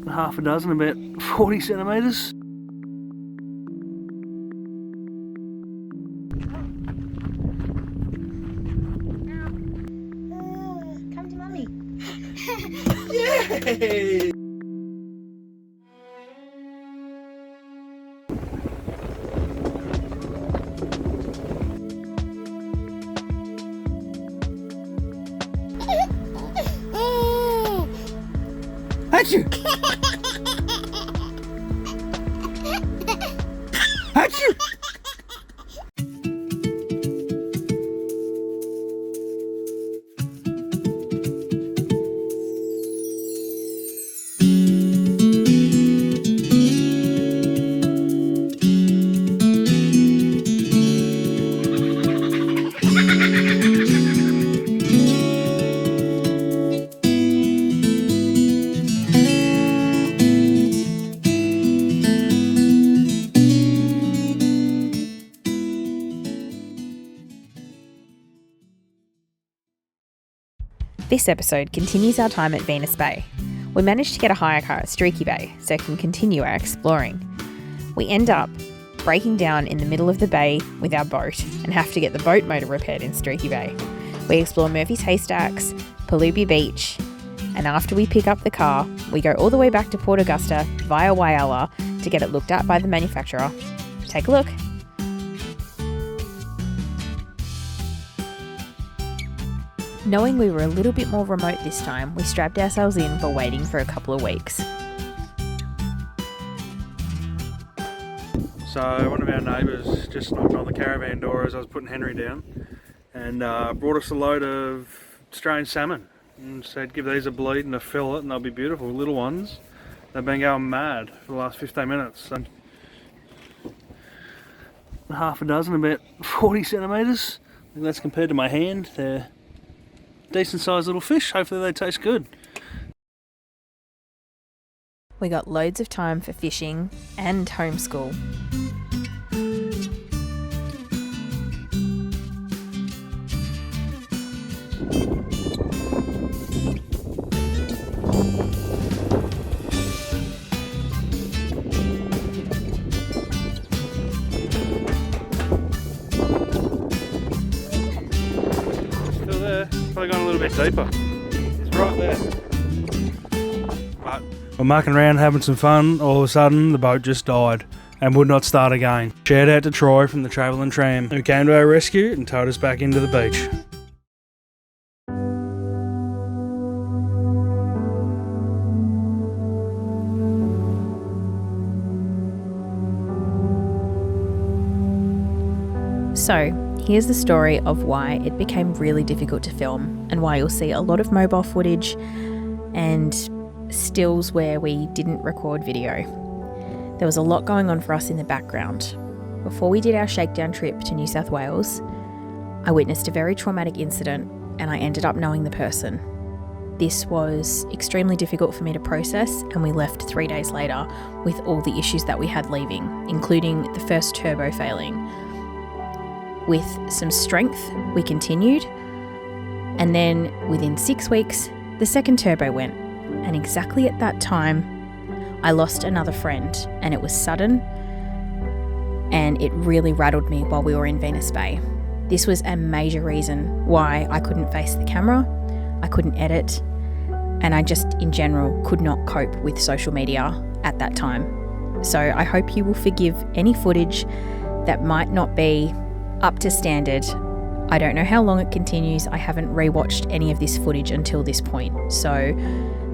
Half a dozen, about 40 centimetres. Come to mummy. Yay! Achoo! Achoo! This episode continues our time at Venus Bay. We managed to get a hire car at Streaky Bay so we can continue our exploring. We end up breaking down in the middle of the bay with our boat and have to get the boat motor repaired in Streaky Bay. We explore Murphy's Haystacks, Palubi Beach, and after we pick up the car, we go all the way back to Port Augusta via Whyalla to get it looked at by the manufacturer. Take a look. Knowing we were a little bit more remote this time, we strapped ourselves in for waiting for a couple of weeks. So one of our neighbours just knocked on the caravan door as I was putting Henry down and brought us a load of Australian salmon and said give these a bleed and a fillet and they'll be beautiful, little ones. They've been going mad for the last 15 minutes. So half a dozen, about 40 centimetres. I think that's compared to my hand. They're decent sized little fish. Hopefully they taste good. We got loads of time for fishing and homeschool. Still there. Probably gone a little bit deeper. It's right there. But we're mucking around having some fun. All of a sudden the boat just died and would not start again. Shout out to Troy from the Travelling Tram who came to our rescue and towed us back into the beach. So, here's the story of why it became really difficult to film and why you'll see a lot of mobile footage and stills where we didn't record video. There was a lot going on for us in the background. Before we did our shakedown trip to New South Wales, I witnessed a very traumatic incident and I ended up knowing the person. This was extremely difficult for me to process and we left 3 days later with all the issues that we had leaving, including the first turbo failing. With some strength, we continued, and then within 6 weeks, the second turbo went, and exactly at that time, I lost another friend, and it was sudden, and it really rattled me while we were in Venus Bay. This was a major reason why I couldn't face the camera, I couldn't edit, and I just, in general, could not cope with social media at that time. So I hope you will forgive any footage that might not be up to standard. I don't know how long it continues. I haven't rewatched any of this footage until this point. So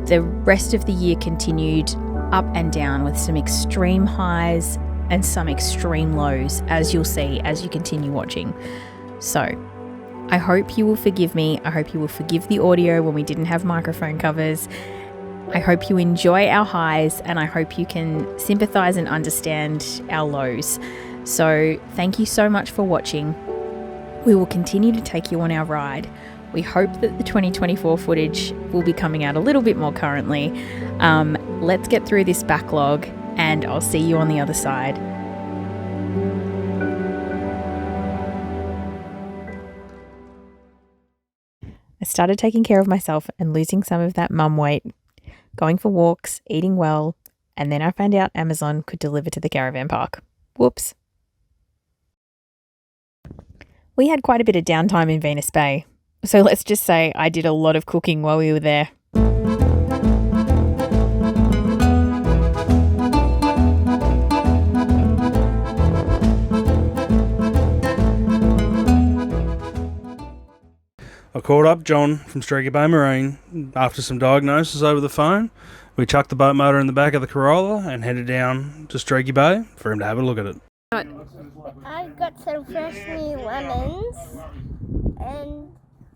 the rest of the year continued up and down with some extreme highs and some extreme lows, as you'll see as you continue watching. So I hope you will forgive me. I hope you will forgive the audio when we didn't have microphone covers. I hope you enjoy our highs and I hope you can sympathise and understand our lows. So thank you so much for watching. We will continue to take you on our ride. We hope that the 2024 footage will be coming out a little bit more currently. Let's get through this backlog and I'll see you on the other side. I started taking care of myself and losing some of that mum weight, going for walks, eating well, and then I found out Amazon could deliver to the caravan park. Whoops. We had quite a bit of downtime in Venus Bay, so let's just say I did a lot of cooking while we were there. I called up John from Streaky Bay Marine after some diagnosis over the phone. We chucked the boat motor in the back of the Corolla and headed down to Streaky Bay for him to have a look at it. I got some fresh new lemons, and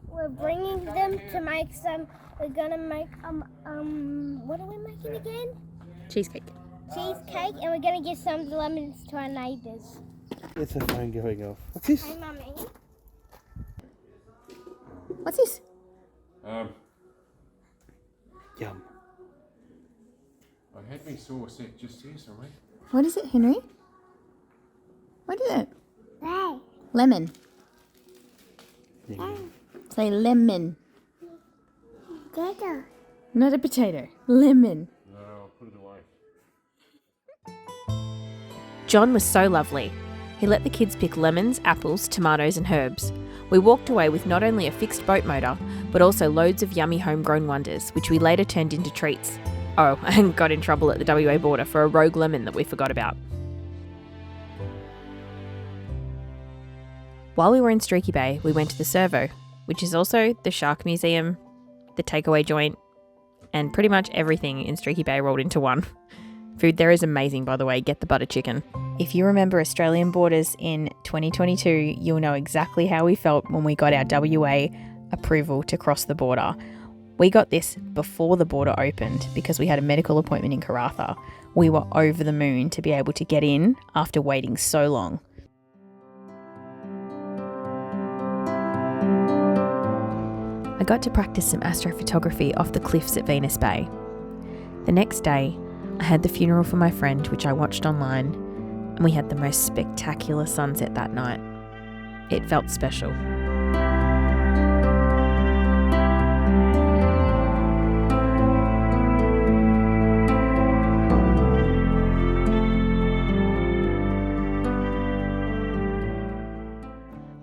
we're bringing them to make some. We're gonna make what are we making again? Cheesecake. Cheesecake, and we're gonna give some of the lemons to our neighbours. It's a phone going off. What's this? Hey, Mummy. What's this? Yum. I had me sauce set just here somewhere. What is it, Henry? What is it? Hey. Lemon. Yeah. Say lemon. Potato. Not a potato. Lemon. No, I'll put it away. John was so lovely. He let the kids pick lemons, apples, tomatoes and herbs. We walked away with not only a fixed boat motor, but also loads of yummy homegrown wonders, which we later turned into treats. Oh, and got in trouble at the WA border for a rogue lemon that we forgot about. While we were in Streaky Bay, we went to the Servo, which is also the Shark Museum, the takeaway joint, and pretty much everything in Streaky Bay rolled into one. Food there is amazing, by the way. Get the butter chicken. If you remember Australian borders in 2022, you'll know exactly how we felt when we got our WA approval to cross the border. We got this before the border opened because we had a medical appointment in Karratha. We were over the moon to be able to get in after waiting so long. I got to practice some astrophotography off the cliffs at Venus Bay. The next day, I had the funeral for my friend, which I watched online, and we had the most spectacular sunset that night. It felt special.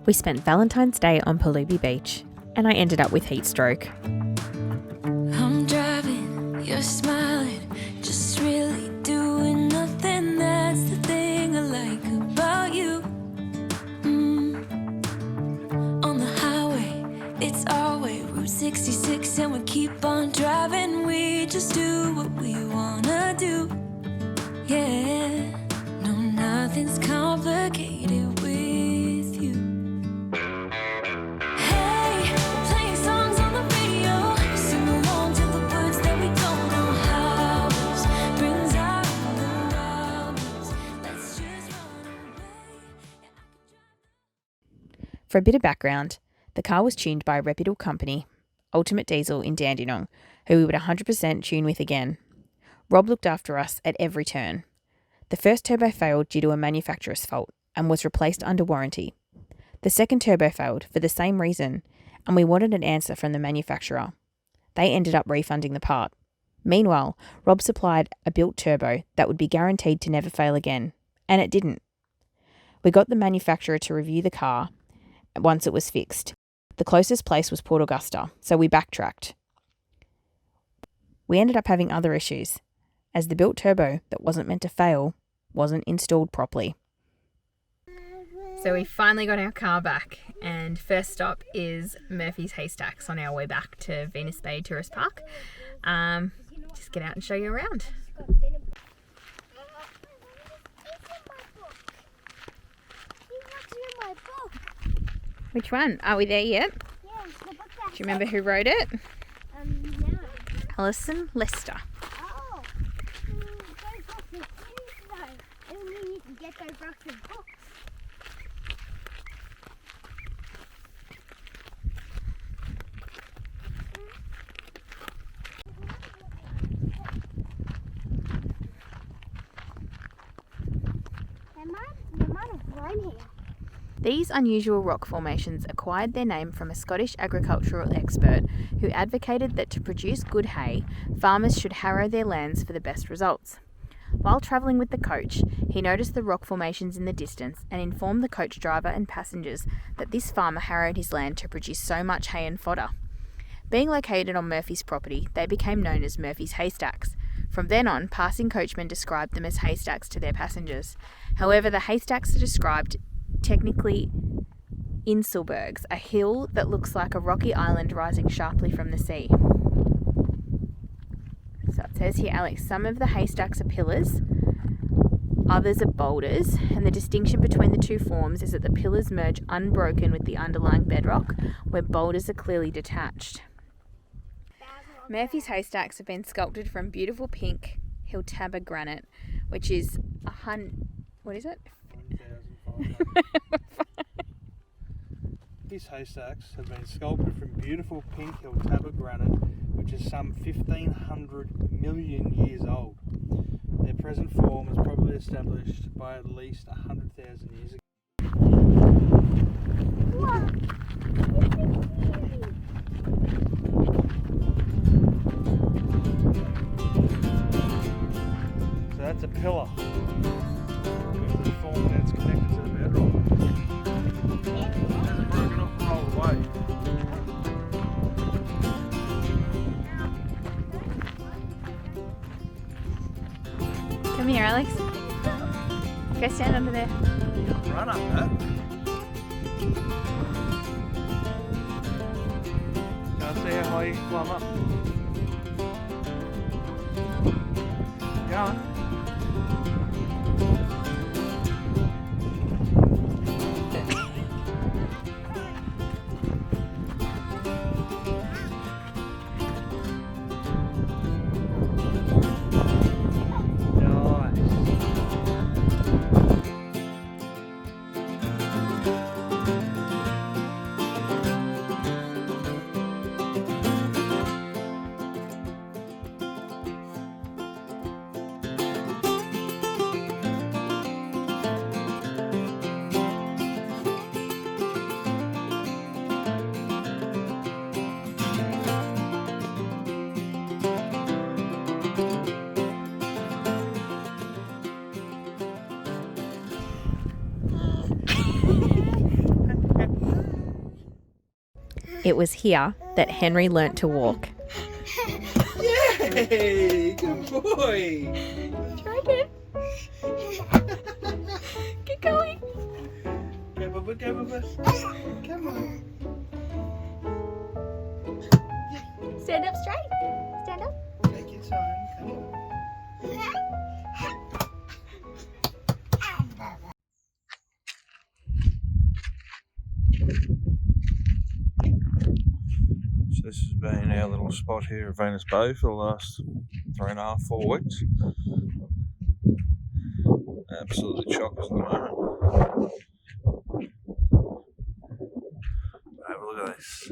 We spent Valentine's Day on Palubi Beach, and I ended up with heat stroke. I'm driving, you're smiling, just really doing nothing. That's the thing I like about you. On the highway, it's our way, Route 66, and we keep on driving. We just do what we wanna do. Yeah, no, nothing's complicated with you. Hey, playing songs on the radio, sing along to the words that we don't know how. Brings out the wildness. Let's just run away. For a bit of background, the car was tuned by a reputable company, Ultimate Diesel in Dandenong, who we would 100% tune with again. Rob looked after us at every turn. The first turbo failed due to a manufacturer's fault and was replaced under warranty. The second turbo failed for the same reason, and we wanted an answer from the manufacturer. They ended up refunding the part. Meanwhile, Rob supplied a built turbo that would be guaranteed to never fail again, and it didn't. We got the manufacturer to review the car once it was fixed. The closest place was Port Augusta, so we backtracked. We ended up having other issues, as the built turbo that wasn't meant to fail wasn't installed properly. So we finally got our car back, and first stop is Murphy's Haystacks on our way back to Venus Bay Tourist Park. Just get out and show you around. Which one? Are we there yet? Yeah, the book Do you remember who wrote it? no. Alison Lester. Oh. Those books are inside. And we need to get those boxes of books. They might have grown here. These unusual rock formations acquired their name from a Scottish agricultural expert who advocated that to produce good hay, farmers should harrow their lands for the best results. While travelling with the coach, he noticed the rock formations in the distance and informed the coach driver and passengers that this farmer harrowed his land to produce so much hay and fodder. Being located on Murphy's property, they became known as Murphy's Haystacks. From then on, passing coachmen described them as haystacks to their passengers. However, the haystacks are described technically Inselbergs, a hill that looks like a rocky island rising sharply from the sea. So it says here, Alex, some of the haystacks are pillars, others are boulders, and the distinction between the two forms is that the pillars merge unbroken with the underlying bedrock, where boulders are clearly detached. Murphy's haystacks have been sculpted from beautiful pink Hiltaba granite, which is what is it? 1,500. These haystacks have been sculpted from beautiful pink Hiltaba granite, which is some 1,500 million years old. Their present form is probably established by at least 100,000 years ago. So that's a pillar. Because of the form that it's connected to the bedrock. It hasn't broken off and rolled away. Come here, Alex. Go stand under there. Run up that. Can I see how high you can climb up? Go on. It was here that Henry learnt to walk. Yay! Good boy! Try again. Keep going. Go, Bubba, go, Bubba. Come on. Stand up straight. Stand up. Take your time, come on. So this has been our little spot here at Venus Bay for the last 3.5, 4 weeks. Absolutely chockers at the moment. Have a look at this.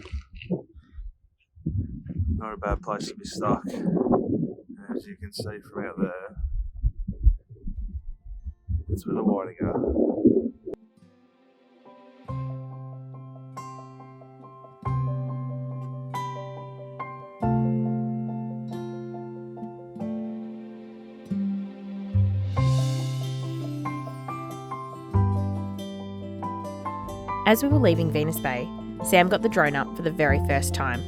Not a bad place to be stuck. And as you can see from out there, that's where the water go. As we were leaving Venus Bay, Sam got the drone up for the very first time.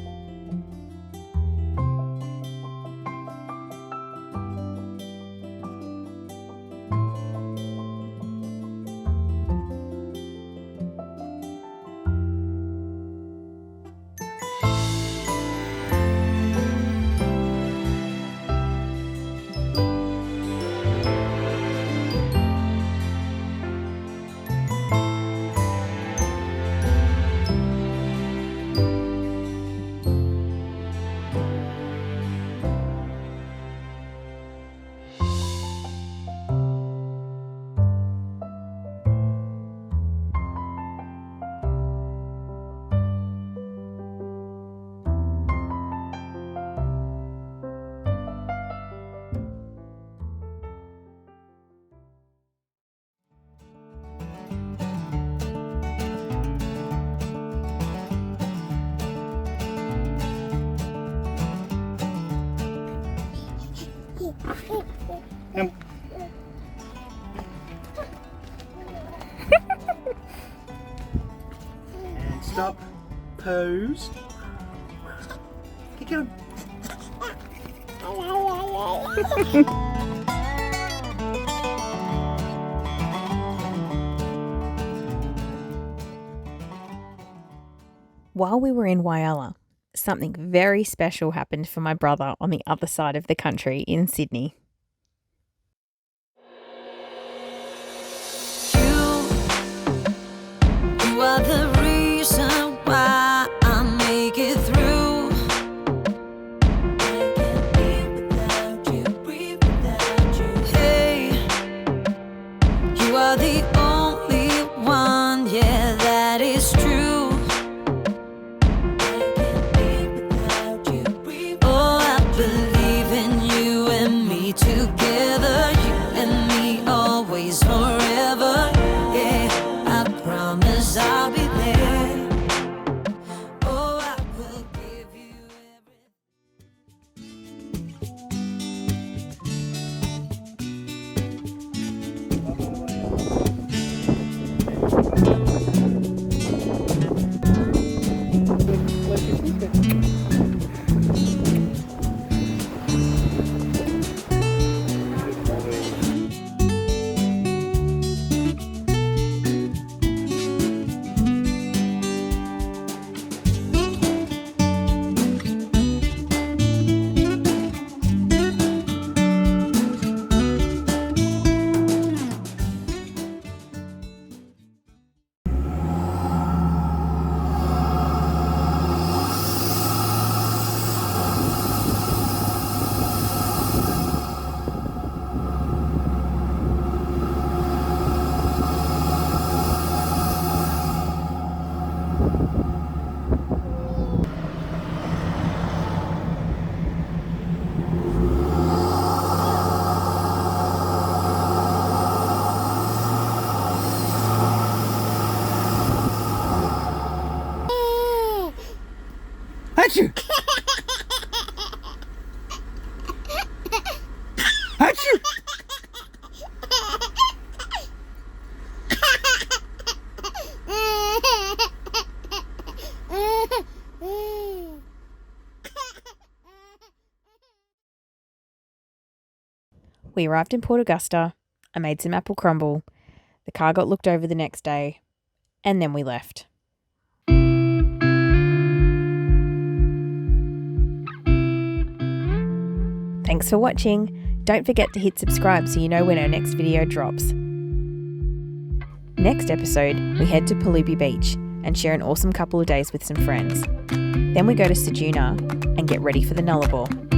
Come. And stop. Pose. Keep going. While we were in Whyalla, something very special happened for my brother on the other side of the country in Sydney. You are the reason why I make it through. I can't live without you, breathe without you. Hey, you are the only one, yeah, that is true. I can't live without you, breathe without you. Oh, I believe in you and me together, you and me always forever. Yeah, I promise I'll be there. Oh, I will give you everything. Achoo! Achoo! We arrived in Port Augusta. I made some apple crumble. The car got looked over the next day, and then we left. Thanks for watching. Don't forget to hit subscribe so you know when our next video drops. Next episode, we head to Palubi Beach and share an awesome couple of days with some friends. Then we go to Sejuna and get ready for the Nullarbor.